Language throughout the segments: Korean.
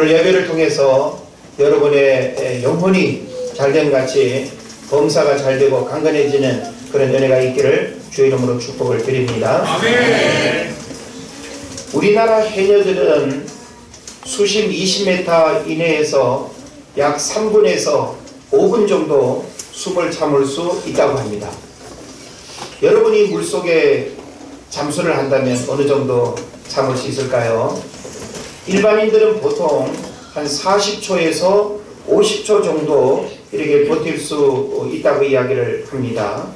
오늘 예배를 통해서 여러분의 영혼이 잘됨 같이 범사가 잘되고 강건해지는 그런 은혜가 있기를 주의 이름으로 축복을 드립니다. 아멘. 우리나라 해녀들은 수심 20m 이내에서 약 3분에서 5분 정도 숨을 참을 수 있다고 합니다. 여러분이 물속에 잠수를 한다면 어느 정도 참을 수 있을까요? 일반인들은 보통 한 40초에서 50초 정도 이렇게 버틸 수 있다고 이야기를 합니다.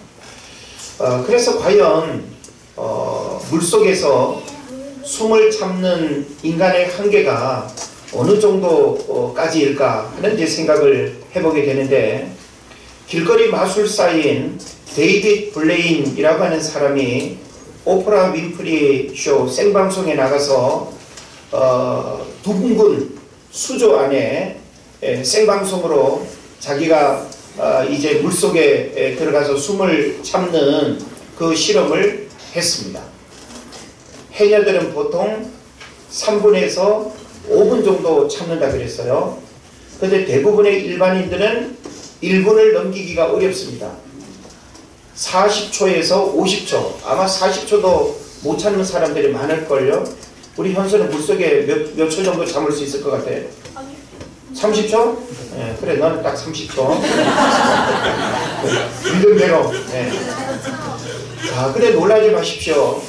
그래서 과연 물속에서 숨을 참는 인간의 한계가 어느 정도까지일까 하는 이제 생각을 해보게 되는데, 길거리 마술사인 데이빗 블레인이라고 하는 사람이 오프라 윈프리 쇼 생방송에 나가서 둥근 수조 안에 생방송으로 자기가 이제 물속에 들어가서 숨을 참는 그 실험을 했습니다. 해녀들은 보통 3분에서 5분 정도 참는다 그랬어요. 그런데 대부분의 일반인들은 1분을 넘기기가 어렵습니다. 40초에서 50초, 아마 40초도 못 참는 사람들이 많을걸요. 우리 현수는 물속에 몇 초 정도 참을 수 있을 것 같아요? 30초? 네, 그래, 너는 딱 30초. 믿음대로. 네. 자, 근데 놀라지 마십시오.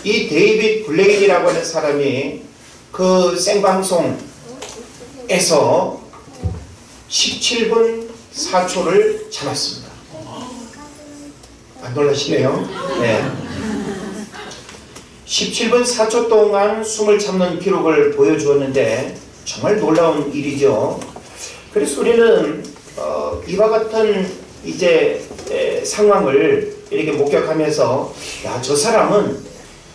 이 데이빗 블레인이라고 하는 사람이 그 생방송에서 17분 4초를 참았습니다. 안 놀라시네요. 네. 17분 4초 동안 숨을 참는 기록을 보여주었는데 정말 놀라운 일이죠. 그래서 우리는 이와 같은 이제 상황을 이렇게 목격하면서, 야, 저 사람은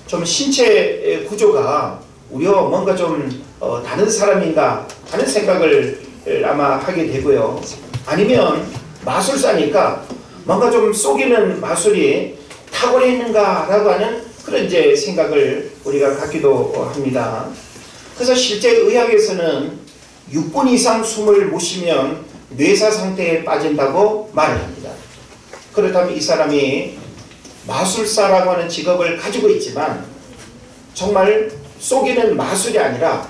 좀 신체 구조가 우리와 뭔가 좀 다른 사람인가 하는 생각을 아마 하게 되고요. 아니면 마술사니까 뭔가 좀 속이는 마술이 탁월해 있는가 라고 하는 그런 이제 생각을 우리가 갖기도 합니다. 그래서 실제 의학에서는 6분 이상 숨을 못 쉬면 뇌사 상태에 빠진다고 말을 합니다. 그렇다면 이 사람이 마술사라고 하는 직업을 가지고 있지만 정말 속이는 마술이 아니라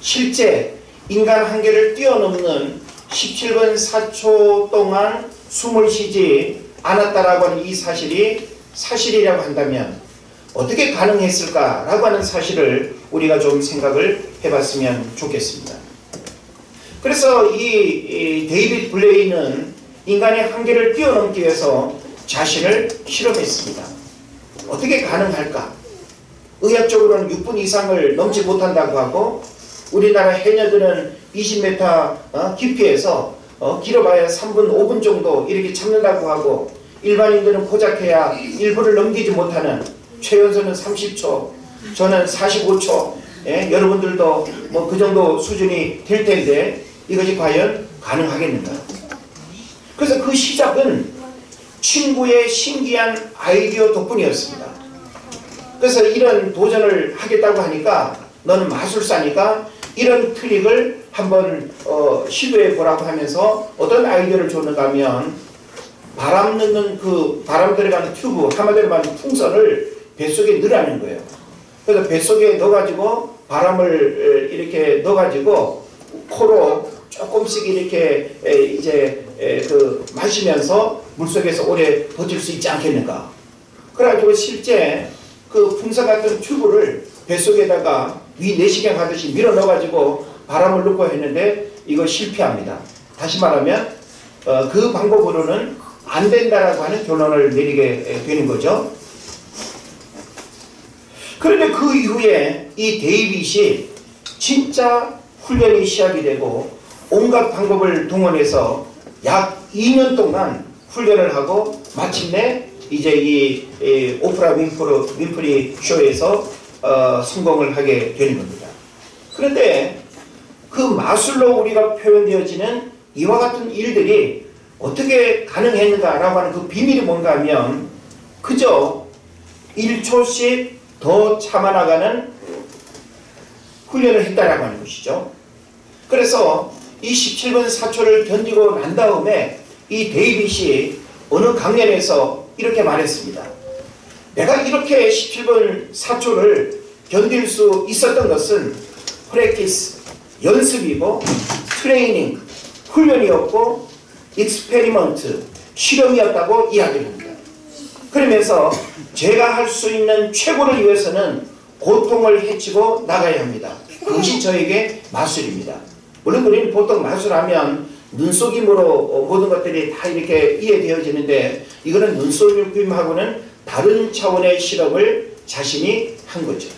실제 인간 한계를 뛰어넘는 17분 4초 동안 숨을 쉬지 않았다라고 하는 이 사실이 사실이라고 한다면 어떻게 가능했을까라고 하는 사실을 우리가 좀 생각을 해봤으면 좋겠습니다. 그래서 이 데이빗 블레인은 인간의 한계를 뛰어넘기 위해서 자신을 실험했습니다. 어떻게 가능할까? 의학적으로는 6분 이상을 넘지 못한다고 하고, 우리나라 해녀들은 20m 깊이에서 길어봐야 3분, 5분 정도 이렇게 참는다고 하고, 일반인들은 고작해야 1분을 넘기지 못하는, 최연소는 30초, 저는 45초, 예? 여러분들도 뭐 그 정도 수준이 될 텐데 이것이 과연 가능하겠는가? 그래서 그 시작은 친구의 신기한 아이디어 덕분이었습니다. 그래서 이런 도전을 하겠다고 하니까, 너는 마술사니까 이런 트릭을 한번 시도해 보라고 하면서 어떤 아이디어를 줬는가 하면, 바람 넣는 그 바람 들어가는 튜브, 한마디로 말하면 풍선을 뱃속에 넣으라는 거예요. 그래서 뱃속에 넣어가지고 바람을 이렇게 넣어가지고 코로 조금씩 이렇게 이제 마시면서 물속에서 오래 버틸 수 있지 않겠는가. 그래가지고 실제 그 풍선 같은 튜브를 뱃속에다가 위 내시경 하듯이 밀어 넣어가지고 바람을 넣고 했는데 이거 실패합니다. 다시 말하면 그 방법으로는 안 된다라고 하는 결론을 내리게 되는 거죠. 그런데 그 이후에 이 데이빗이 진짜 훈련이 시작이 되고 온갖 방법을 동원해서 약 2년 동안 훈련을 하고 마침내 이제 이 오프라 윈프리 쇼에서 성공을 하게 되는 겁니다. 그런데 그 마술로 우리가 표현되어지는 이와 같은 일들이 어떻게 가능했는가라고 하는 그 비밀이 뭔가 하면, 그저 1초씩 더 참아나가는 훈련을 했다라고 하는 것이죠. 그래서 이 17분 4초를 견디고 난 다음에 이 데이빗이 어느 강연에서 이렇게 말했습니다. 내가 이렇게 17분 4초를 견딜 수 있었던 것은 프랙티스, 연습이고 트레이닝, 훈련이었고 익스페리먼트, 실험이었다고 이야기를 합니다. 그러면서 제가 할 수 있는 최고를 위해서는 고통을 헤치고 나가야 합니다. 그것이 저에게 마술입니다. 물론 우리는 보통 마술하면 눈속임으로 모든 것들이 다 이렇게 이해되어지는데 이거는 눈속임하고는 다른 차원의 실험을 자신이 한 거죠.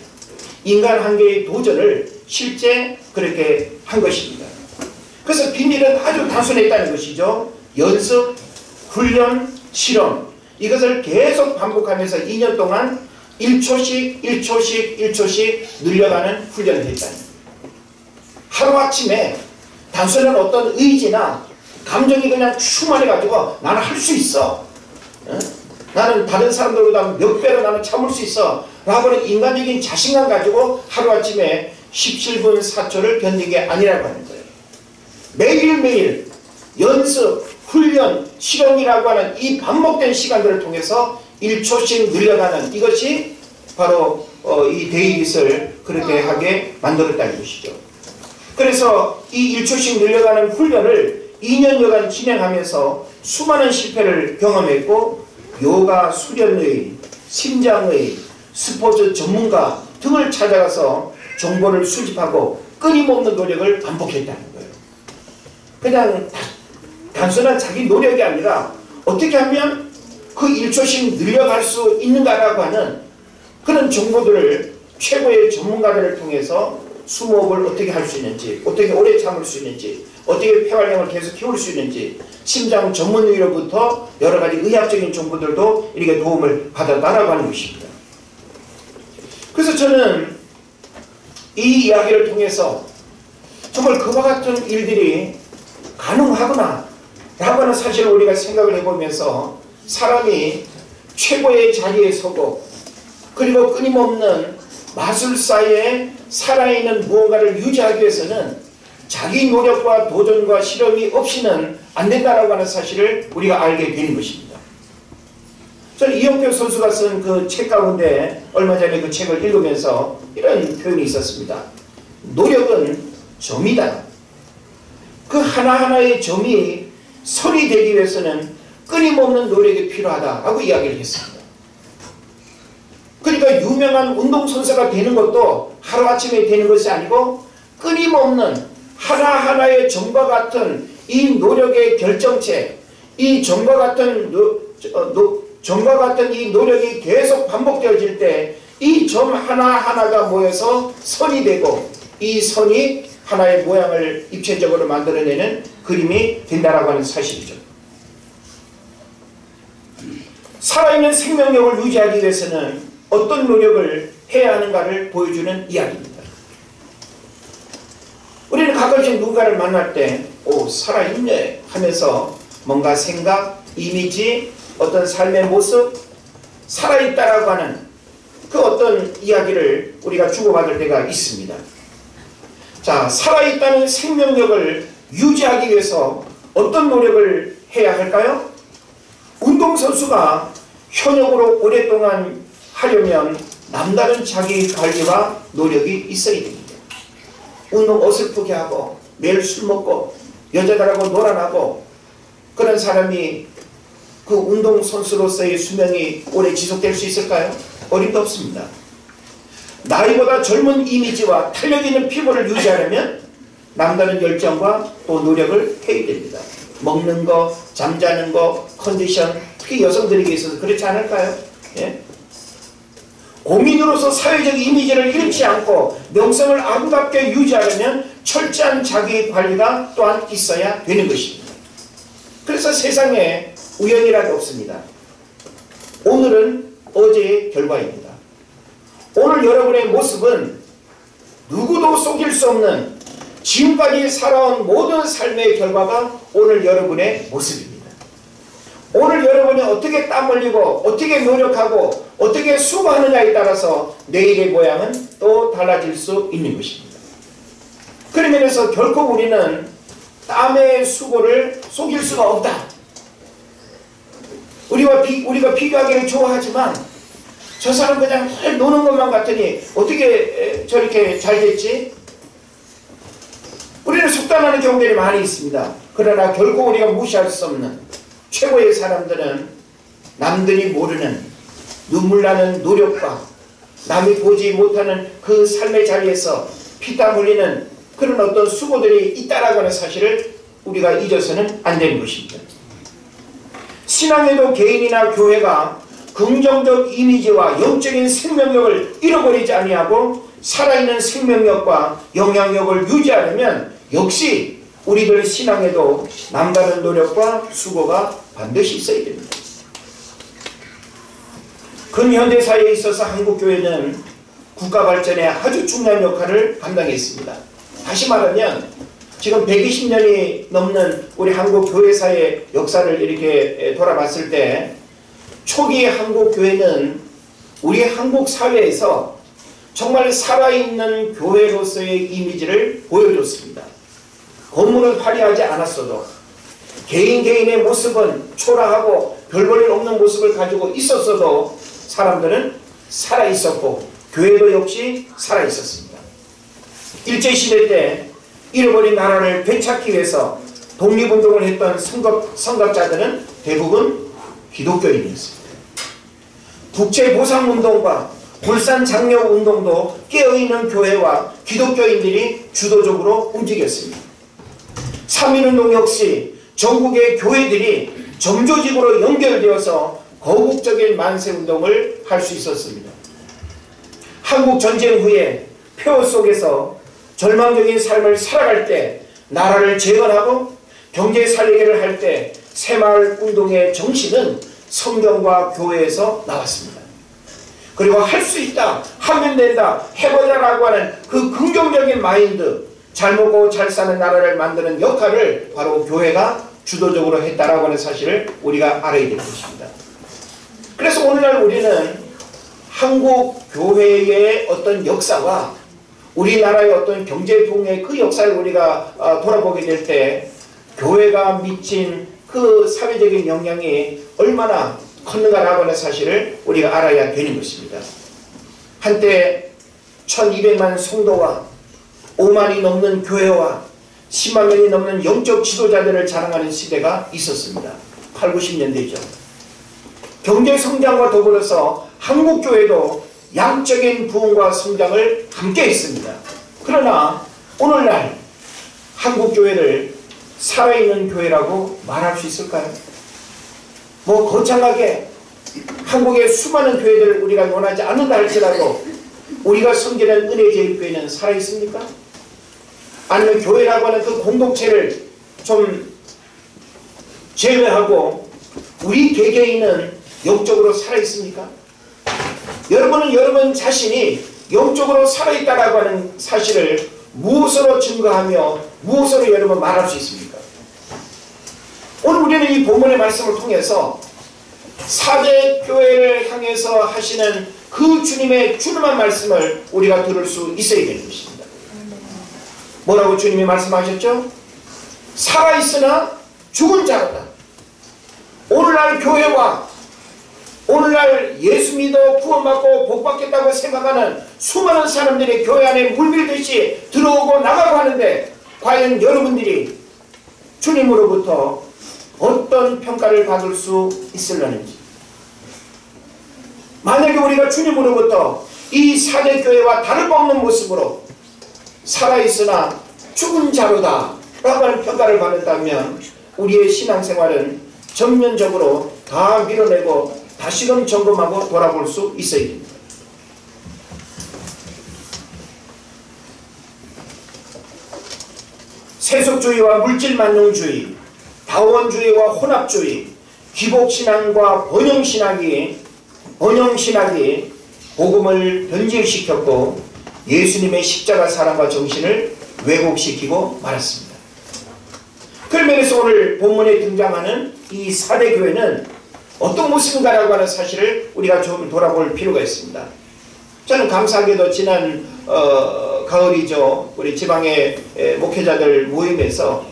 인간 한계의 도전을 실제 그렇게 한 것입니다. 그래서 비밀은 아주 단순했다는 것이죠. 연습, 훈련, 실험 이것을 계속 반복하면서 2년 동안 1초씩 1초씩 1초씩 늘려가는 훈련을 했다는 거예요. 하루아침에 단순한 어떤 의지나 감정이 그냥 충만해가지고 나는 할 수 있어. 나는 다른 사람들보다 몇 배로 나는 참을 수 있어. 라고는 인간적인 자신감 가지고 하루아침에 17분 4초를 견딘 게 아니라고 하는 거예요. 매일매일 연습, 훈련, 실험이라고 하는 이 반복된 시간들을 통해서 1초씩 늘려가는 이것이 바로 이 데이빗을 그렇게 하게 만들었다는 것이죠. 그래서 이 1초씩 늘려가는 훈련을 2년여간 진행하면서 수많은 실패를 경험했고 요가 수련의, 심장의, 스포츠 전문가 등을 찾아가서 정보를 수집하고 끊임없는 노력을 반복했다는 거예요. 그냥 단순한 자기 노력이 아니라 어떻게 하면 그 1초씩 늘려갈 수 있는가라고 하는 그런 정보들을 최고의 전문가들을 통해서 숨호흡을 어떻게 할 수 있는지, 어떻게 오래 참을 수 있는지, 어떻게 폐활량을 계속 키울 수 있는지, 심장 전문의로부터 여러 가지 의학적인 정보들도 이렇게 도움을 받았다라고 하는 것입니다. 그래서 저는 이 이야기를 통해서 정말 그와 같은 일들이 가능하구나 라고 하는 사실을 우리가 생각을 해보면서 사람이 최고의 자리에 서고 그리고 끊임없는 마술사에 살아있는 무언가를 유지하기 위해서는 자기 노력과 도전과 실험이 없이는 안 된다라고 하는 사실을 우리가 알게 되는 것입니다. 저는 이영표 선수가 쓴 그 책 가운데 얼마 전에 그 책을 읽으면서 이런 표현이 있었습니다. 노력은 점이다. 그 하나하나의 점이 선이 되기 위해서는 끊임없는 노력이 필요하다라고 이야기를 했습니다. 그러니까 유명한 운동선수가 되는 것도 하루아침에 되는 것이 아니고 끊임없는 하나하나의 점과 같은 이 노력의 결정체, 이 점과 같은 이 노력이 계속 반복되어질 때 이 점 하나하나가 모여서 선이 되고 이 선이 하나의 모양을 입체적으로 만들어내는 그림이 된다라고 하는 사실이죠. 살아있는 생명력을 유지하기 위해서는 어떤 노력을 해야 하는가를 보여주는 이야기입니다. 우리는 가끔씩 누군가를 만날 때 살아있네 하면서 뭔가 생각, 이미지, 어떤 삶의 모습, 살아있다라고 하는 그 어떤 이야기를 우리가 주고받을 때가 있습니다. 자, 살아있다는 생명력을 유지하기 위해서 어떤 노력을 해야 할까요? 운동선수가 현역으로 오랫동안 하려면 남다른 자기 관리와 노력이 있어야 됩니다. 운동 어설프게 하고 매일 술 먹고 여자들하고 놀아나고 그런 사람이 그 운동선수로서의 수명이 오래 지속될 수 있을까요? 어림도 없습니다. 나이보다 젊은 이미지와 탄력 있는 피부를 유지하려면 남다른 열정과 또 노력을 해야 됩니다. 먹는 거, 잠자는 거, 컨디션, 특히 여성들에게 있어서 그렇지 않을까요? 예? 고민으로서 사회적 이미지를 잃지 않고 명성을 아름답게 유지하려면 철저한 자기 관리가 또한 있어야 되는 것입니다. 그래서 세상에 우연이라도 없습니다. 오늘은 어제의 결과입니다. 오늘 여러분의 모습은 누구도 속일 수 없는 지금까지 살아온 모든 삶의 결과가 오늘 여러분의 모습입니다. 오늘 여러분이 어떻게 땀 흘리고 어떻게 노력하고 어떻게 수고하느냐에 따라서 내일의 모양은 또 달라질 수 있는 것입니다. 그런 면에서 결코 우리는 남의 수고를 속일 수가 없다. 우리가 비교하기를 좋아하지만 저 사람 그냥 늘 노는 것만 같으니 어떻게 저렇게 잘 됐지? 우리는 속단하는 경우들이 많이 있습니다. 그러나 결코 우리가 무시할 수 없는 최고의 사람들은 남들이 모르는 눈물 나는 노력과 남이 보지 못하는 그 삶의 자리에서 피땀 흘리는 그런 어떤 수고들이 있다라고 하는 사실을 우리가 잊어서는 안 되는 것입니다. 신앙에도 개인이나 교회가 긍정적 이미지와 영적인 생명력을 잃어버리지 아니하고 살아있는 생명력과 영향력을 유지하려면 역시 우리들 신앙에도 남다른 노력과 수고가 반드시 있어야 됩니다. 근현대사에 있어서 한국교회는 국가 발전에 아주 중요한 역할을 감당했습니다. 다시 말하면 지금 120년이 넘는 우리 한국 교회사의 역사를 이렇게 돌아봤을 때 초기 한국 교회는 우리 한국 사회에서 정말 살아있는 교회로서의 이미지를 보여줬습니다. 건물은 화려하지 않았어도 개인의 모습은 초라하고 별 볼 일 없는 모습을 가지고 있었어도 사람들은 살아있었고 교회도 역시 살아있었습니다. 일제시대 때 잃어버린 나라를 되찾기 위해서 독립운동을 했던 선각자들은 대부분 기독교인이었습니다. 국제보상운동과 불산장려운동도 깨어있는 교회와 기독교인들이 주도적으로 움직였습니다. 3.1운동 역시 전국의 교회들이 점조직으로 연결되어서 거국적인 만세운동을 할 수 있었습니다. 한국전쟁 후에 폐허 속에서 절망적인 삶을 살아갈 때 나라를 재건하고 경제 살리기를 할 때 새마을 운동의 정신은 성경과 교회에서 나왔습니다. 그리고 할 수 있다, 하면 된다, 해보자라고 하는 그 긍정적인 마인드, 잘 먹고 잘 사는 나라를 만드는 역할을 바로 교회가 주도적으로 했다라고 하는 사실을 우리가 알아야 될 것입니다. 그래서 오늘날 우리는 한국 교회의 어떤 역사와 우리나라의 어떤 경제통의 그 역사를 우리가 돌아보게 될 때 교회가 미친 그 사회적인 영향이 얼마나 컸는가라고 하는 사실을 우리가 알아야 되는 것입니다. 한때 1200만 성도와 5만이 넘는 교회와 10만 명이 넘는 영적 지도자들을 자랑하는 시대가 있었습니다. 8, 90년대죠. 경제 성장과 더불어서 한국교회도 양적인 부흥과 성장을 함께 했습니다. 그러나 오늘날 한국교회를 살아있는 교회라고 말할 수 있을까요? 뭐 거창하게 한국의 수많은 교회들을 우리가 원하지 않는다 할지라도 우리가 섬기는 은혜제일교회는 살아있습니까? 아니면 교회라고 하는 그 공동체를 좀 제외하고 우리 개개인은 영적으로 살아있습니까? 여러분은 여러분 자신이 영적으로 살아있다라고 하는 사실을 무엇으로 증거하며 무엇으로 여러분 말할 수 있습니까? 오늘 우리는 이 본문의 말씀을 통해서 사대교회를 향해서 하시는 그 주님의 준엄한 말씀을 우리가 들을 수 있어야 되는 것입니다. 뭐라고 주님이 말씀하셨죠? 살아있으나 죽은 자로다. 오늘날 교회와 오늘날 예수 믿어 구원받고 복받겠다고 생각하는 수많은 사람들이 교회 안에 물밀듯이 들어오고 나가고 하는데 과연 여러분들이 주님으로부터 어떤 평가를 받을 수 있을려는지, 만약에 우리가 주님으로부터 이 사대교회와 다를 바 없는 모습으로 살아있으나 죽은 자로다 라고 하는 평가를 받는다면 우리의 신앙생활은 전면적으로 다 밀어내고 다시금 점검하고 돌아볼 수 있어야 됩니다. 세속주의와 물질만능주의, 다원주의와 혼합주의, 기복신앙과 번영신학이 복음을 변질시켰고 예수님의 십자가 사랑과 정신을 왜곡시키고 말았습니다. 그런 면에서 오늘 본문에 등장하는 이 사대교회는 어떤 모습인가라고 하는 사실을 우리가 좀 돌아볼 필요가 있습니다. 저는 감사하게도 지난 가을이죠. 우리 지방의 목회자들 모임에서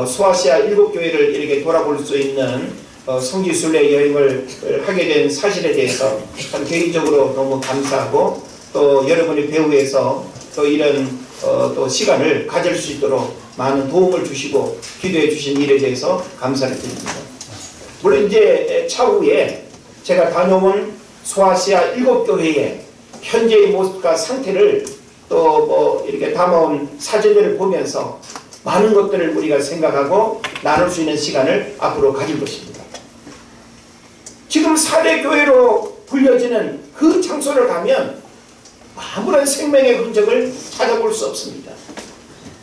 소아시아 7교회를 이렇게 돌아볼 수 있는 성지순례 여행을 하게 된 사실에 대해서 참 개인적으로 너무 감사하고, 또 여러분이 배후에서 또 이런 또 시간을 가질 수 있도록 많은 도움을 주시고 기도해 주신 일에 대해서 감사를 드립니다. 물론 이제 차후에 제가 다녀온 소아시아 7교회의 현재의 모습과 상태를 또 뭐 이렇게 담아온 사진들을 보면서 많은 것들을 우리가 생각하고 나눌 수 있는 시간을 앞으로 가질 것입니다. 지금 4대 교회로 불려지는 그 장소를 가면 아무런 생명의 흔적을 찾아볼 수 없습니다.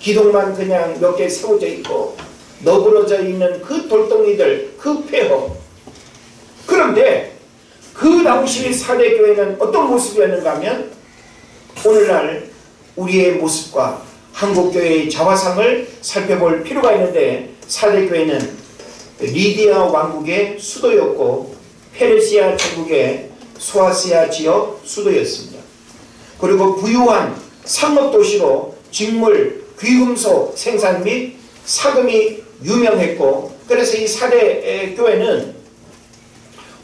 기둥만 그냥 몇 개 세워져 있고 너부러져 있는 그 돌덩이들, 그 폐허. 그런데 그 당시 4대 교회는 어떤 모습이었는가 하면 오늘날 우리의 모습과 한국교회의 자화상을 살펴볼 필요가 있는데, 4대 교회는 리디아 왕국의 수도였고 페르시아 제국의 소아시아 지역 수도였습니다. 그리고 부유한 상업도시로 직물, 귀금속 생산 및 사금이 유명했고, 그래서 이 4대 교회는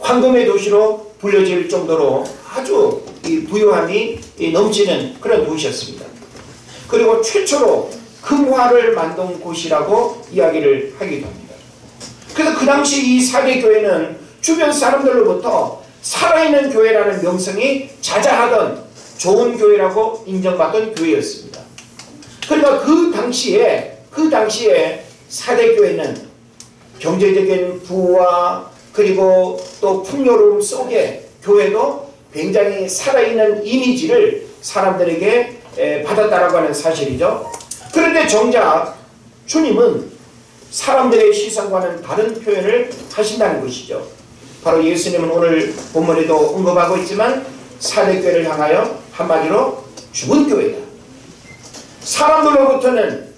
황금의 도시로 불려질 정도로 아주 이 부유함이 넘치는 그런 도시였습니다. 그리고 최초로 금화를 만든 곳이라고 이야기를 하기도 합니다. 그래서 그 당시 이 4대 교회는 주변 사람들로부터 살아있는 교회라는 명성이 자자하던 좋은 교회라고 인정받던 교회였습니다. 그러니까 그 당시에 4대 교회는 경제적인 부와 그리고 또 풍요로움 속에 교회도 굉장히 살아있는 이미지를 사람들에게 받았다라고 하는 사실이죠. 그런데 정작 주님은 사람들의 시선과는 다른 표현을 하신다는 것이죠. 바로 예수님은 오늘 본문에도 언급하고 있지만 4대 교회를 향하여 한마디로 죽은 교회다. 사람들로부터는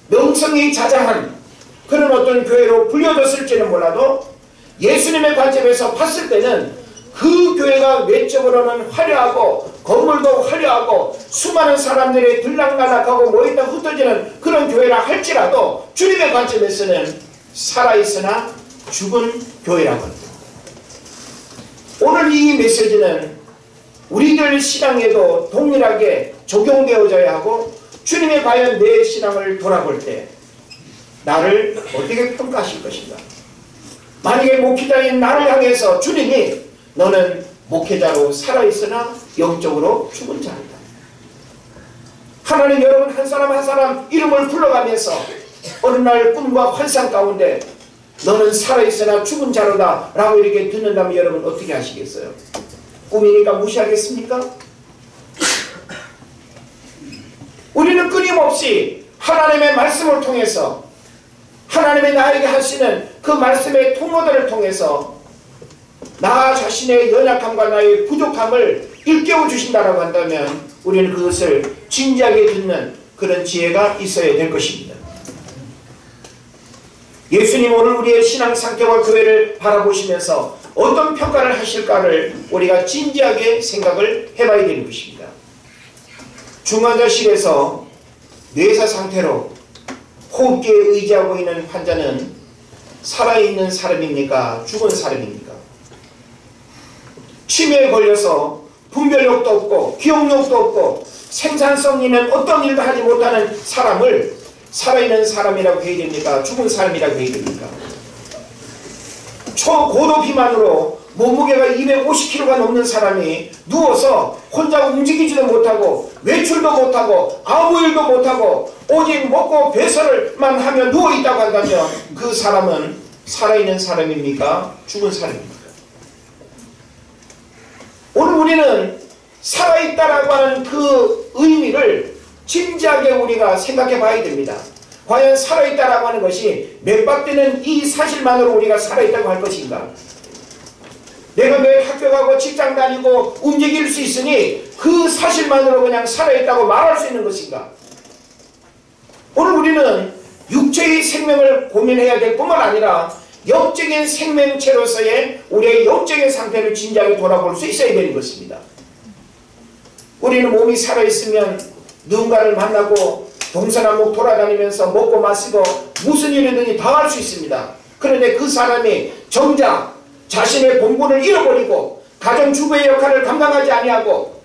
명성이 자자한 그런 어떤 교회로 불려졌을지는 몰라도 예수님의 관점에서 봤을 때는 그 교회가 외적으로는 화려하고 건물도 화려하고 수많은 사람들이 들락날락하고 모였다 흩어지는 그런 교회라 할지라도 주님의 관점에서는 살아있으나 죽은 교회라고 합니다. 오늘 이 메시지는 우리들 신앙에도 동일하게 적용되어져야 하고, 주님이 과연 내 신앙을 돌아볼 때 나를 어떻게 평가하실 것인가. 만약에 목회자인 나를 향해서 주님이 너는 목회자로 살아있으나 영적으로 죽은 자이다. 하나님 여러분 한 사람 한 사람 이름을 불러가면서 어느 날 꿈과 환상 가운데 너는 살아있으나 죽은 자로다 라고 이렇게 듣는다면 여러분 어떻게 하시겠어요? 꿈이니까 무시하겠습니까? 우리는 끊임없이 하나님의 말씀을 통해서 하나님의 나에게 하시는 그 말씀의 통로들을 통해서 나 자신의 연약함과 나의 부족함을 일깨워 주신다라고 한다면 우리는 그것을 진지하게 듣는 그런 지혜가 있어야 될 것입니다. 예수님 오늘 우리의 신앙 상태와 교회를 바라보시면서 어떤 평가를 하실까를 우리가 진지하게 생각을 해봐야 되는 것입니다. 중환자실에서 뇌사 상태로 호흡기에 의지하고 있는 환자는 살아있는 사람입니까? 죽은 사람입니까? 치매에 걸려서 분별력도 없고 기억력도 없고 생산성 있는 어떤 일도 하지 못하는 사람을 살아있는 사람이라고 해야 됩니까? 죽은 사람이라고 해야 됩니까? 초고도 비만으로 몸무게가 250kg가 넘는 사람이 누워서 혼자 움직이지도 못하고 외출도 못하고 아무 일도 못하고 오직 먹고 배설만 하며 누워있다고 한다면 그 사람은 살아있는 사람입니까? 죽은 사람입니까? 오늘 우리는 살아있다라고 하는 그 의미를 진지하게 우리가 생각해 봐야 됩니다. 과연 살아있다라고 하는 것이 맥박되는 이 사실만으로 우리가 살아있다고 할 것인가? 내가 매일 학교 가고 직장 다니고 움직일 수 있으니 그 사실만으로 그냥 살아있다고 말할 수 있는 것인가? 오늘 우리는 육체의 생명을 고민해야 될 뿐만 아니라 영적인 생명체로서의 우리의 영적인 상태를 진지하게 돌아볼 수 있어야 되는 것입니다. 우리는 몸이 살아있으면 누군가를 만나고 동서남북 돌아다니면서 먹고 마시고 무슨 일이든지 다 할 수 있습니다. 그런데 그 사람이 정작 자신의 본분을 잃어버리고 가정주부의 역할을 감당하지 아니하고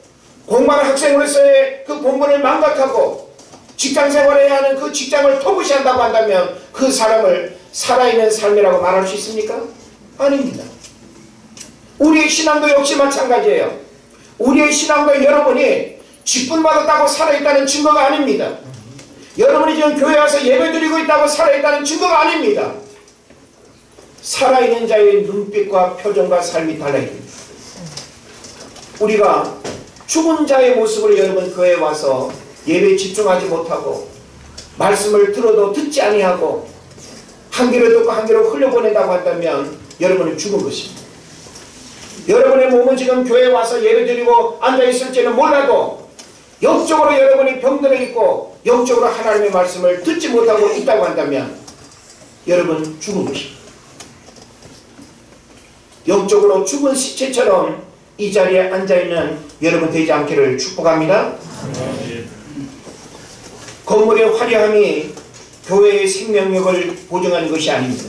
공부하는 학생으로서의 그 본분을 망각하고 직장생활해야 하는 그 직장을 터부시한다고 한다면 그 사람을 살아있는 삶이라고 말할 수 있습니까? 아닙니다. 우리의 신앙도 역시 마찬가지예요. 우리의 신앙도 여러분이 직분받았다고 살아있다는 증거가 아닙니다. 여러분이 지금 교회 와서 예배드리고 있다고 살아있다는 증거가 아닙니다. 살아있는 자의 눈빛과 표정과 삶이 달라야 됩니다. 우리가 죽은 자의 모습으로 여러분 교회에 와서 예배에 집중하지 못하고 말씀을 들어도 듣지 아니하고 한 귀로 듣고 한 귀로 흘려보낸다고 한다면 여러분은 죽은 것입니다. 여러분의 몸은 지금 교회에 와서 예배드리고 앉아있을지는 몰라도 영적으로 여러분이 병들어 있고 영적으로 하나님의 말씀을 듣지 못하고 있다고 한다면 여러분 죽은 것입니다. 영적으로 죽은 시체처럼 이 자리에 앉아있는 여러분 되지 않기를 축복합니다. 건물의 화려함이 교회의 생명력을 보증하는 것이 아닙니다.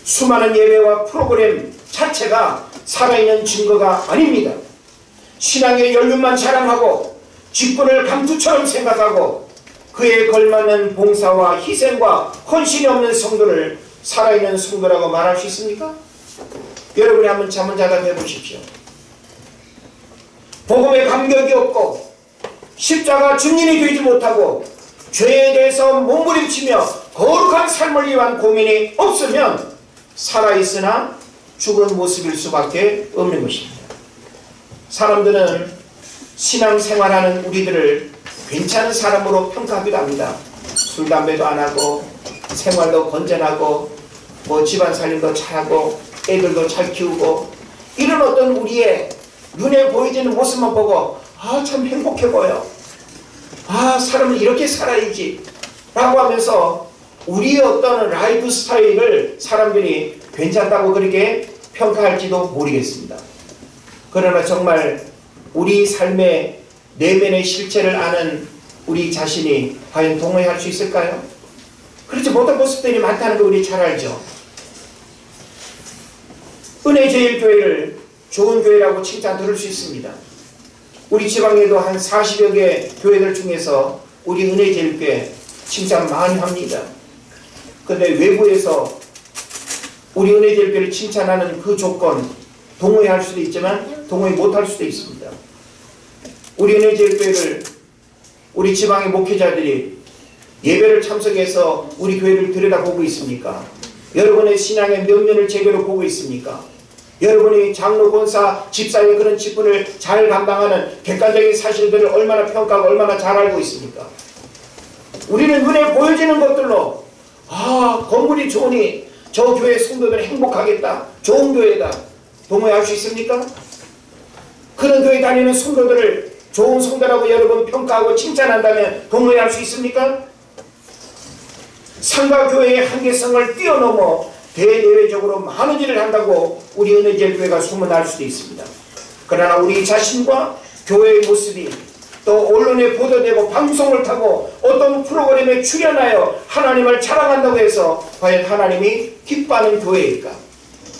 수많은 예배와 프로그램 자체가 살아있는 증거가 아닙니다. 신앙의 연륜만 자랑하고 직분을 감투처럼 생각하고 그에 걸맞는 봉사와 희생과 헌신이 없는 성도를 살아있는 성도라고 말할 수 있습니까? 여러분이 한번 잠은 자다 해보십시오. 복음에 감격이 없고 십자가 증인이 되지 못하고 죄에 대해서 몸부림치며 거룩한 삶을 위한 고민이 없으면 살아있으나 죽은 모습일 수밖에 없는 것입니다. 사람들은 신앙생활하는 우리들을 괜찮은 사람으로 평가하기도 합니다. 술, 담배도 안 하고 생활도 건전하고 뭐 집안 살림도 잘하고 애들도 잘 키우고 이런 어떤 우리의 눈에 보이지는 모습만 보고 아 참 행복해 보여. 아 사람은 이렇게 살아야지 라고 하면서 우리의 어떤 라이프 스타일을 사람들이 괜찮다고 그렇게 평가할지도 모르겠습니다. 그러나 정말 우리 삶의 내면의 실체를 아는 우리 자신이 과연 동의할 수 있을까요? 그렇지 못한 모습들이 많다는 거 우리 잘 알죠. 은혜제일교회를 좋은 교회라고 칭찬 들을 수 있습니다. 우리 지방에도 한 40여 개 교회들 중에서 우리 은혜제일교회 칭찬 많이 합니다. 그런데 외부에서 우리 은혜제일교회를 칭찬하는 그 조건 동의할 수도 있지만 동의 못할 수도 있습니다. 우리 은혜제일교회를 우리 지방의 목회자들이 예배를 참석해서 우리 교회를 들여다보고 있습니까? 여러분의 신앙의 면면을 제대로 보고 있습니까? 여러분이 장로, 권사, 집사의 그런 직분을 잘 감당하는 객관적인 사실들을 얼마나 평가하고 얼마나 잘 알고 있습니까? 우리는 눈에 보여지는 것들로 아 건물이 좋으니 저 교회 성도들은 행복하겠다. 좋은 교회다. 동의할 수 있습니까? 그런 교회 다니는 성도들을 좋은 성도라고 여러분 평가하고 칭찬한다면 동의할 수 있습니까? 상가교회의 한계성을 뛰어넘어 대대외적으로 많은 일을 한다고 우리 은혜제일교회가 소문날 수도 있습니다. 그러나 우리 자신과 교회의 모습이 또 언론에 보도되고 방송을 타고 어떤 프로그램에 출연하여 하나님을 자랑한다고 해서 과연 하나님이 기뻐하는 교회일까?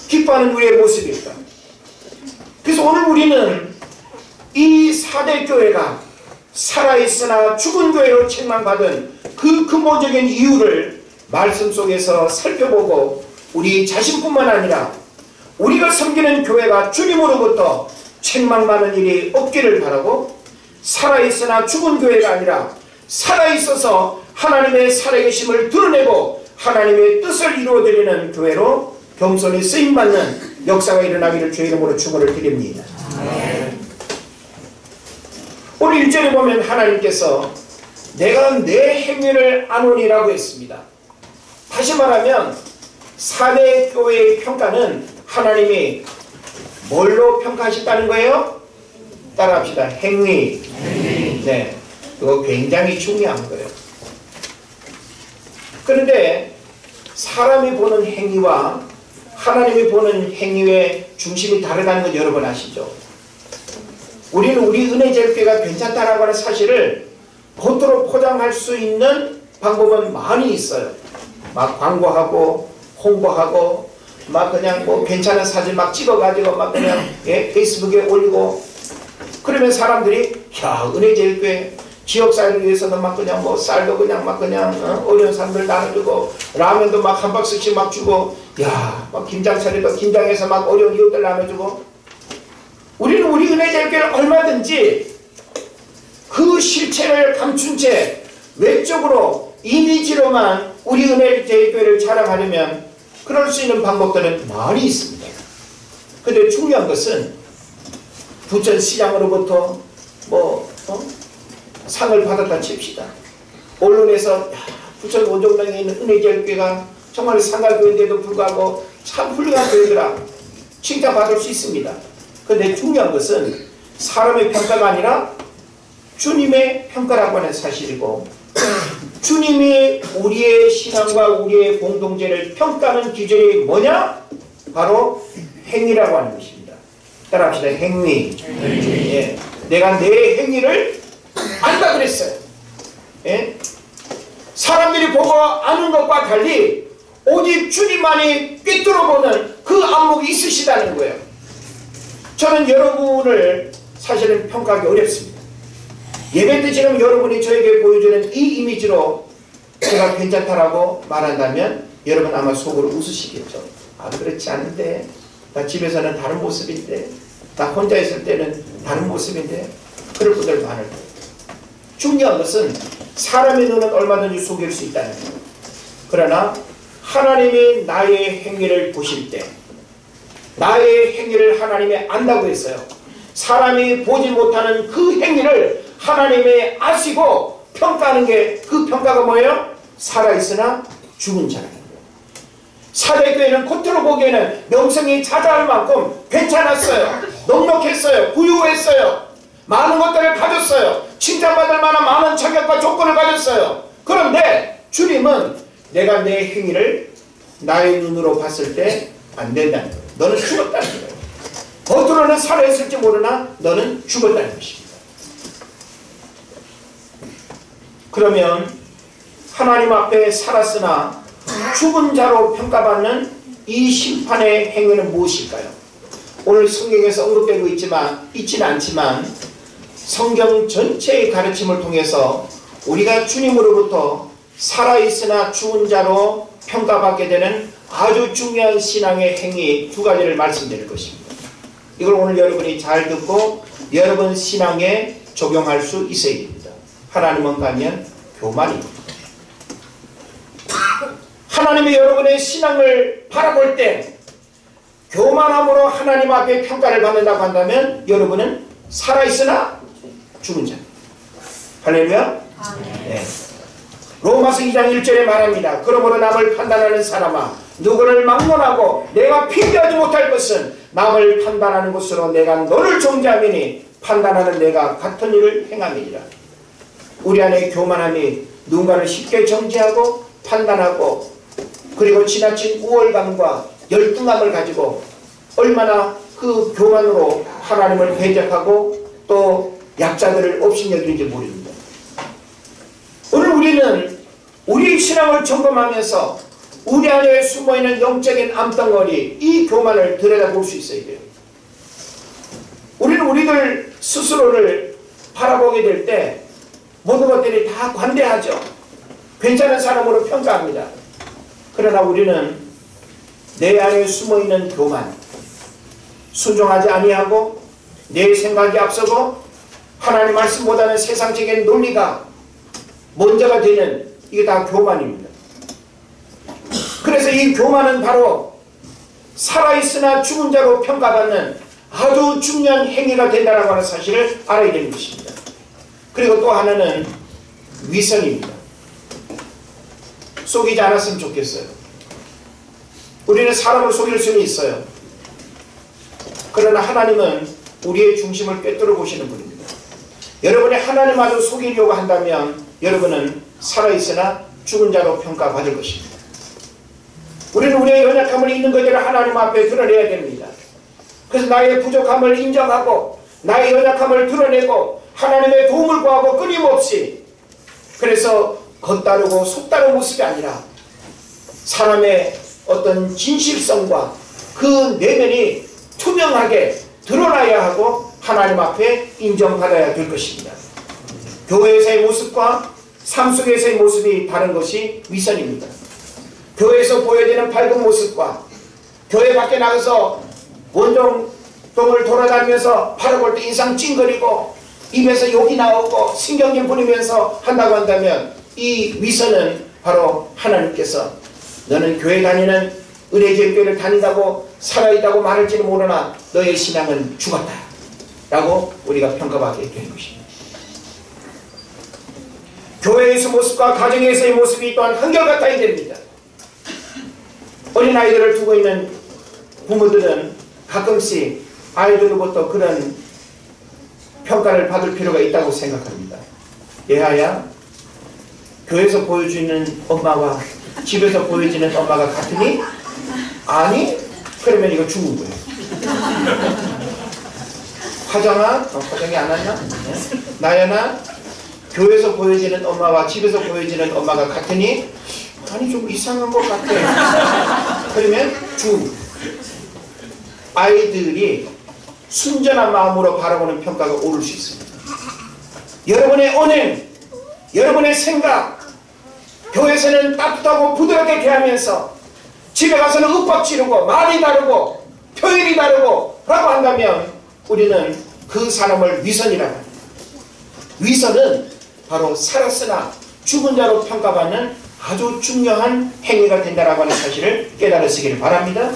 기뻐하는 우리의 모습일까? 그래서 오늘 우리는 이 4대 교회가 살아있으나 죽은 교회로 책망받은 그 근본적인 이유를 말씀 속에서 살펴보고 우리 자신뿐만 아니라 우리가 섬기는 교회가 주님으로부터 책망받는 일이 없기를 바라고 살아있으나 죽은 교회가 아니라 살아있어서 하나님의 살아계심을 드러내고 하나님의 뜻을 이루어드리는 교회로 겸손히 쓰임받는 역사가 일어나기를 주의 이름으로 축원을 드립니다. 오늘 1절에 보면 하나님께서 내가 내 행위를 아노니라고 했습니다. 다시 말하면 4대 교회의 평가는 하나님이 뭘로 평가하셨다는 거예요? 따라합시다. 행위. 네, 이거 굉장히 중요한 거예요. 그런데 사람이 보는 행위와 하나님이 보는 행위의 중심이 다르다는 건 여러분 아시죠? 우리는 우리 은혜제일교회가 괜찮다라고 하는 사실을 겉으로 포장할 수 있는 방법은 많이 있어요. 막 광고하고 홍보하고 막 그냥 뭐 괜찮은 사진 막 찍어가지고 막 그냥 페이스북에 올리고, 그러면 사람들이 야, 은혜제일교회 지역사회를 위해서는 막 그냥 뭐 쌀도 그냥 막 그냥 어려운 사람들 나눠주고, 라면도 막 한 박스씩 막 주고, 야, 막 김장 차려도 김장해서 막 어려운 이웃들 나눠주고. 우리는 우리 은혜제일교회를 얼마든지 그 실체를 감춘 채 외적으로 이미지로만 우리 은혜제일교회를 자랑하려면 그럴 수 있는 방법들은 많이 있습니다. 근데 중요한 것은 부천시장으로부터 상을 받았다 칩시다. 언론에서 부천 원종동에 있는 은혜제일교회가 정말 상가교회인데도 불구하고 참 훌륭한 교회더라 칭찬받을 수 있습니다. 근데 중요한 것은 사람의 평가가 아니라 주님의 평가라고 하는 사실이고, 주님이 우리의 신앙과 우리의 공동체를 평가하는 기준이 뭐냐? 바로 행위라고 하는 것입니다. 따라합시다. 행위. 예. 내가 내 행위를 안다 그랬어요. 예? 사람들이 보고 아는 것과 달리 오직 주님만이 꿰뚫어보는 그 안목이 있으시다는 거예요. 저는 여러분을 사실은 평가하기 어렵습니다. 예배 때 지금 여러분이 저에게 보여주는 이 이미지로 제가 괜찮다라고 말한다면 여러분 아마 속으로 웃으시겠죠. 아, 그렇지 않은데, 나 집에서는 다른 모습인데, 나 혼자 있을 때는 다른 모습인데, 그럴 분들 많을 거예요. 중요한 것은 사람의 눈은 얼마든지 속일 수 있다는 거예요. 그러나 하나님이 나의 행위를 보실 때, 나의 행위를 하나님이 안다고 했어요. 사람이 보지 못하는 그 행위를 하나님이 아시고 평가하는 게, 그 평가가 뭐예요? 살아있으나 죽은 자라는 거예요. 사대교회는 겉으로 보기에는 명성이 자자할 만큼 괜찮았어요. 넉넉했어요. 부유했어요. 많은 것들을 가졌어요. 칭찬받을 만한 많은 자격과 조건을 가졌어요. 그런데 주님은 내가 내 행위를 나의 눈으로 봤을 때 안 된다는 거예요. 너는 죽었다는 거예요. 겉으로는 살아있을지 모르나 너는 죽었다는 것입니다. 그러면 하나님 앞에 살았으나 죽은 자로 평가받는 이 심판의 행위는 무엇일까요? 오늘 성경에서 언급되고 있지는 않지만 성경 전체의 가르침을 통해서 우리가 주님으로부터 살아있으나 죽은 자로 평가받게 되는 아주 중요한 신앙의 행위 두 가지를 말씀드릴 것입니다. 이걸 오늘 여러분이 잘 듣고 여러분 신앙에 적용할 수 있어야 됩니다. 하나님은 가면 교만입니다. 하나님이 여러분의 신앙을 바라볼 때 교만함으로 하나님 앞에 평가를 받는다고 한다면 여러분은 살아있으나 죽은 자. 할렐루야. 네. 로마서 2장 1절에 말합니다. 그러므로 남을 판단하는 사람아, 누구를 막론하고 내가 핑계하지 못할 것은 남을 판단하는 것으로 내가 너를 정죄하미니 판단하는 내가 같은 일을 행함이니라. 우리 안에 교만함이 누군가를 쉽게 정죄하고 판단하고 그리고 지나친 우월감과 열등감을 가지고 얼마나 그 교만으로 하나님을 배척하고 또 약자들을 업신여기는지 모릅니다. 오늘 우리는 우리 신앙을 점검하면서 우리 안에 숨어있는 영적인 암덩어리, 이 교만을 들여다볼 수 있어야 돼요. 우리는 우리들 스스로를 바라보게 될 때 모든 것들이 다 관대하죠. 괜찮은 사람으로 평가합니다. 그러나 우리는 내 안에 숨어있는 교만, 순종하지 아니하고 내 생각이 앞서고 하나님 말씀보다는 세상적인 논리가 먼저가 되는, 이게 다 교만입니다. 그래서 이 교만은 바로 살아있으나 죽은 자로 평가받는 아주 중요한 행위가 된다는 하는 사실을 알아야 되는 것입니다. 그리고 또 하나는 위선입니다. 속이지 않았으면 좋겠어요. 우리는 사람을 속일 수는 있어요. 그러나 하나님은 우리의 중심을 꿰뚫어 보시는 분입니다. 여러분이 하나님마저 속이려고 한다면 여러분은 살아있으나 죽은 자로 평가받을 것입니다. 우리는 우리의 연약함을 있는 그대로 하나님 앞에 드러내야 됩니다. 그래서 나의 부족함을 인정하고 나의 연약함을 드러내고 하나님의 도움을 구하고 끊임없이 그래서 겉다르고 속다른 모습이 아니라 사람의 어떤 진실성과 그 내면이 투명하게 드러나야 하고 하나님 앞에 인정받아야 될 것입니다. 교회에서의 모습과 삶 속에서의 모습이 다른 것이 위선입니다. 교회에서 보여지는 밝은 모습과 교회 밖에 나가서 원정동을 돌아다니면서 바라볼 때 인상 찡그리고 입에서 욕이 나오고 신경질 부리면서 한다고 한다면 이 위선은 바로 하나님께서 너는 교회 다니는 은혜제일교회를 다닌다고 살아있다고 말할지는 모르나 너의 신앙은 죽었다 라고 우리가 평가받게 되는 것입니다. 교회에서 모습과 가정에서의 모습이 또한 한결같아야 됩니다. 어린아이들을 두고 있는 부모들은 가끔씩 아이들로부터 그런 평가를 받을 필요가 있다고 생각합니다. 얘하야, 교회에서 보여주는 엄마와 집에서 보여지는 엄마가 같으니? 아니? 그러면 이거 죽은 거예요. 화정아? 화정이 안 왔나? 네? 나연아? 교회에서 보여지는 엄마와 집에서 보여지는 엄마가 같으니? 아니 좀 이상한 것 같아. 그러면 죽은 거예요. 아이들이 순전한 마음으로 바라보는 평가가 오를 수 있습니다. 여러분의 언행, 여러분의 생각, 교회에서는 따뜻하고 부드럽게 대하면서 집에 가서는 윽박 지르고 말이 다르고 표현이 다르고 라고 한다면 우리는 그 사람을 위선이라고 합니다. 위선은 바로 살았으나 죽은 자로 평가받는 아주 중요한 행위가 된다라고 하는 사실을 깨달으시기를 바랍니다.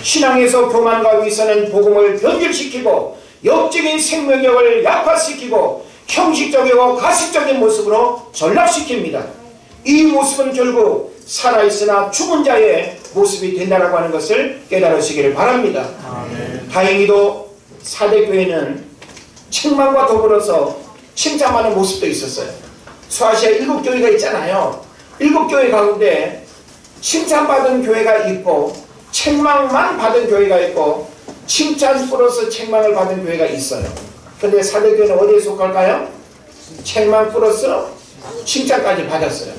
신앙에서 교만과 위선은 복음을 변질시키고 영적인 생명력을 약화시키고 형식적이고 가식적인 모습으로 전락시킵니다. 이 모습은 결국 살아있으나 죽은 자의 모습이 된다라고 하는 것을 깨달으시기를 바랍니다. 다행히도 사대교회는 책망과 더불어서 칭찬하는 모습도 있었어요. 소아시아 7교회가 있잖아요. 7교회 가운데 칭찬받은 교회가 있고 책망만 받은 교회가 있고 칭찬 플러스 책망을 받은 교회가 있어요. 근데 사대교회는 어디에 속할까요? 책망 플러스 칭찬까지 받았어요.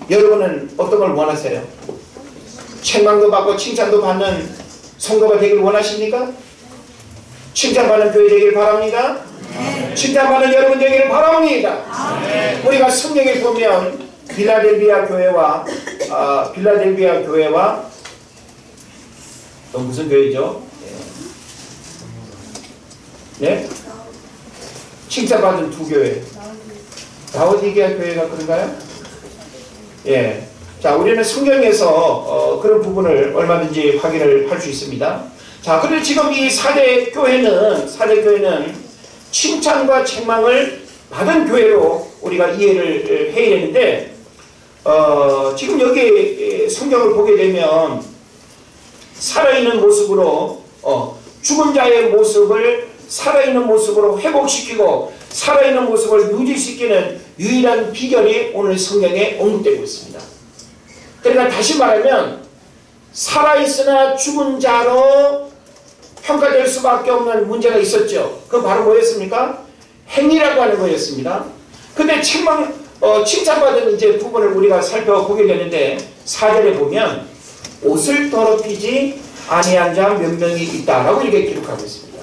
여러분은 어떤 걸 원하세요? 책망도 받고 칭찬도 받는 성도가 되길 원하십니까? 칭찬받는 교회 되길 바랍니다. 칭찬받는 여러분 되기를 바랍니다. 우리가 성경에 보면 빌라델비아 교회와 또 무슨 교회죠? 네? 칭찬받은 두 교회. 라오디게아 교회가 그런가요? 예. 자, 우리는 성경에서 그런 부분을 얼마든지 확인을 할 수 있습니다. 자, 그런데 지금 이 사대교회는 칭찬과 책망을 받은 교회로 우리가 이해를 해야 되는데, 지금 여기 성경을 보게 되면 살아있는 모습으로 죽은 자의 모습을 살아있는 모습으로 회복시키고 살아있는 모습을 유지시키는 유일한 비결이 오늘 성경에 언급되고 있습니다. 그러니까 다시 말하면 살아있으나 죽은 자로 평가될 수밖에 없는 문제가 있었죠. 그건 바로 뭐였습니까? 행위라고 하는 거였습니다. 근데 칭찬받은 이제 부분을 우리가 살펴보게 되는데 4절에 보면 옷을 더럽히지 아니한 자 몇 명이 있다라고 이렇게 기록하고 있습니다.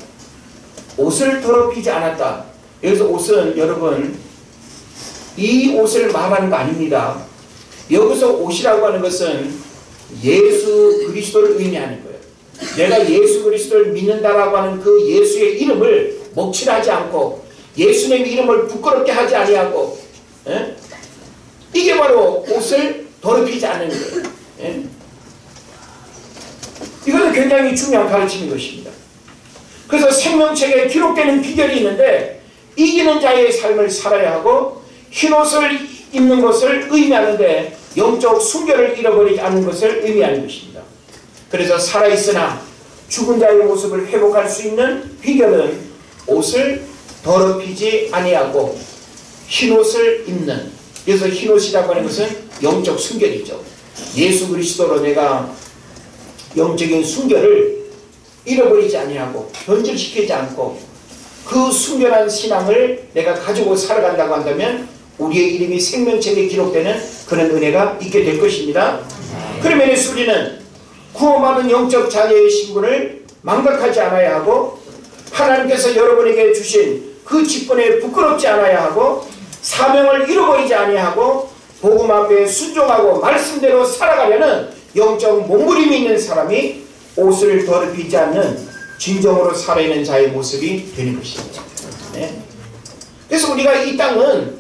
옷을 더럽히지 않았다. 여기서 옷은 여러분 이 옷을 말하는 거 아닙니다. 여기서 옷이라고 하는 것은 예수 그리스도를 의미하는 거예요. 내가 예수 그리스도를 믿는다라고 하는 그 예수의 이름을 먹칠하지 않고 예수님의 이름을 부끄럽게 하지 아니하고 이게 바로 옷을 더럽히지 않는 거예요. 이것은 굉장히 중요한 가르침인 것입니다. 그래서 생명책에 기록되는 비결이 있는데 이기는 자의 삶을 살아야 하고 흰옷을 입는 것을 의미하는데 영적 순결을 잃어버리지 않는 것을 의미하는 것입니다. 그래서 살아있으나 죽은 자의 모습을 회복할 수 있는 비결은 옷을 더럽히지 아니하고 흰옷을 입는, 그래서 흰옷이라고 하는 것은 영적 순결이죠. 예수 그리스도로 내가 영적인 순결을 잃어버리지 아니하고 변질시키지 않고 그 순결한 신앙을 내가 가지고 살아간다고 한다면 우리의 이름이 생명책에 기록되는 그런 은혜가 있게 될 것입니다. 그러면 우리는 구원받은 영적 자녀의 신분을 망각하지 않아야 하고, 하나님께서 여러분에게 주신 그 직분에 부끄럽지 않아야 하고, 사명을 잃어버리지 아니하고 복음 앞에 순종하고 말씀대로 살아가려는 영적 몸부림이 있는 사람이 옷을 더럽히지 않는 진정으로 살아있는 자의 모습이 되는 것입니다. 네. 그래서 우리가 이 땅은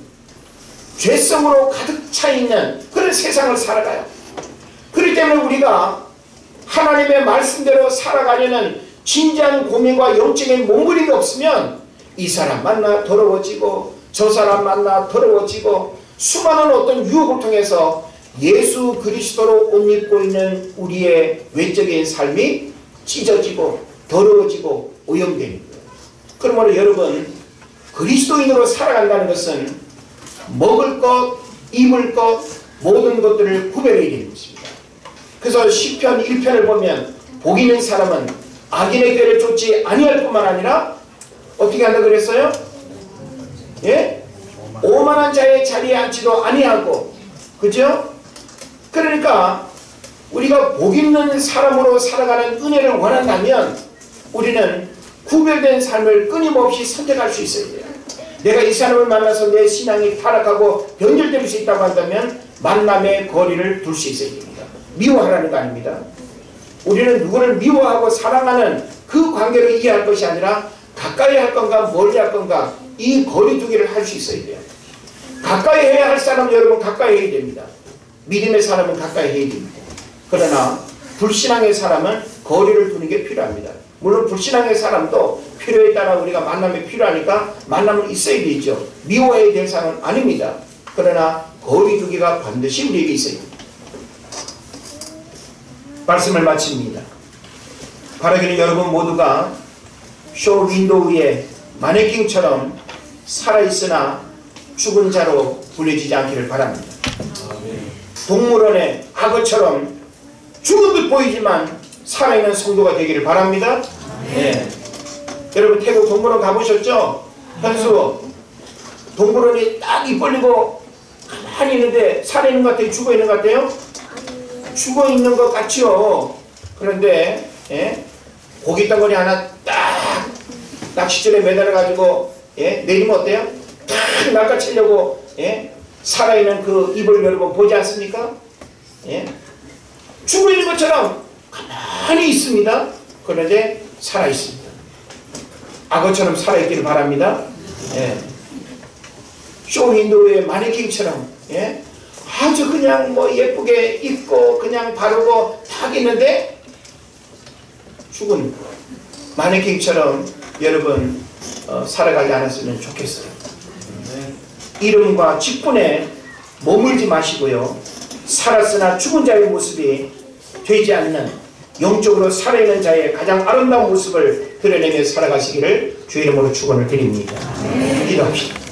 죄성으로 가득 차 있는 그런 세상을 살아가요. 그렇기 때문에 우리가 하나님의 말씀대로 살아가려는 진지한 고민과 영적인 몸부림이 없으면 이 사람 만나 더러워지고 저 사람 만나 더러워지고 수많은 어떤 유혹을 통해서 예수 그리스도로 옷 입고 있는 우리의 외적인 삶이 찢어지고 더러워지고 오염되는 거예요. 그러므로 여러분, 그리스도인으로 살아간다는 것은 먹을 것, 입을 것, 모든 것들을 구별해야 되는 것입니다. 그래서 시편 1편을 보면 복 있는 사람은 악인의 꾀를 쫓지 아니할 뿐만 아니라 어떻게 한다 그랬어요? 예? 오만한 자의 자리에 앉지도 아니하고, 그죠? 그러니까 우리가 복 있는 사람으로 살아가는 은혜를 원한다면 우리는 구별된 삶을 끊임없이 선택할 수 있어야 돼요. 내가 이 사람을 만나서 내 신앙이 타락하고 변질될 수 있다고 한다면 만남의 거리를 둘 수 있어야 됩니다. 미워하라는 거 아닙니다. 우리는 누구를 미워하고 사랑하는 그 관계를 이해할 것이 아니라 가까이 할 건가 멀리 할 건가, 이 거리 두기를 할 수 있어야 돼요. 가까이 해야 할 사람은 여러분 가까이 해야 됩니다. 믿음의 사람은 가까이 해야 됩니다. 그러나 불신앙의 사람은 거리를 두는 게 필요합니다. 물론 불신앙의 사람도 필요에 따라 우리가 만남이 필요하니까 만남은 있어야 되죠. 미워해야 될 사람은 아닙니다. 그러나 거리 두기가 반드시 우리에게 있어야 됩니다. 말씀을 마칩니다. 바라기는 여러분 모두가 쇼 윈도우에 마네킹처럼 살아있으나 죽은 자로 불려지지 않기를 바랍니다. 동물원의 악어처럼 죽은 듯 보이지만 살아있는 성도가 되기를 바랍니다. 네. 여러분 태국 동물원 가보셨죠? 현수, 동물원이 딱 입 벌리고 가만히 있는데 살아있는 것 같아요? 죽어있는 것 같아요? 죽어있는 것 같지요. 그런데 고기 덩어리 하나 딱 낚싯줄에 매달아가지고 내리면 어때요? 딱 낚아채려고 살아있는 그 입을 여러분 보지 않습니까? 죽어있는 것처럼 가만히 있습니다. 그런데 살아있습니다. 악어처럼 살아있기를 바랍니다. 쇼윈도우의 마네킹처럼 아주 그냥 뭐 예쁘게 입고 그냥 바르고 딱 있는데 죽은 마네킹처럼 여러분 살아가지 않았으면 좋겠어요. 이름과 직분에 머물지 마시고요. 살았으나 죽은 자의 모습이 되지 않는 영적으로 살아있는 자의 가장 아름다운 모습을 드러내며 살아가시기를 주의 이름으로 축원을 드립니다. 기도합시다.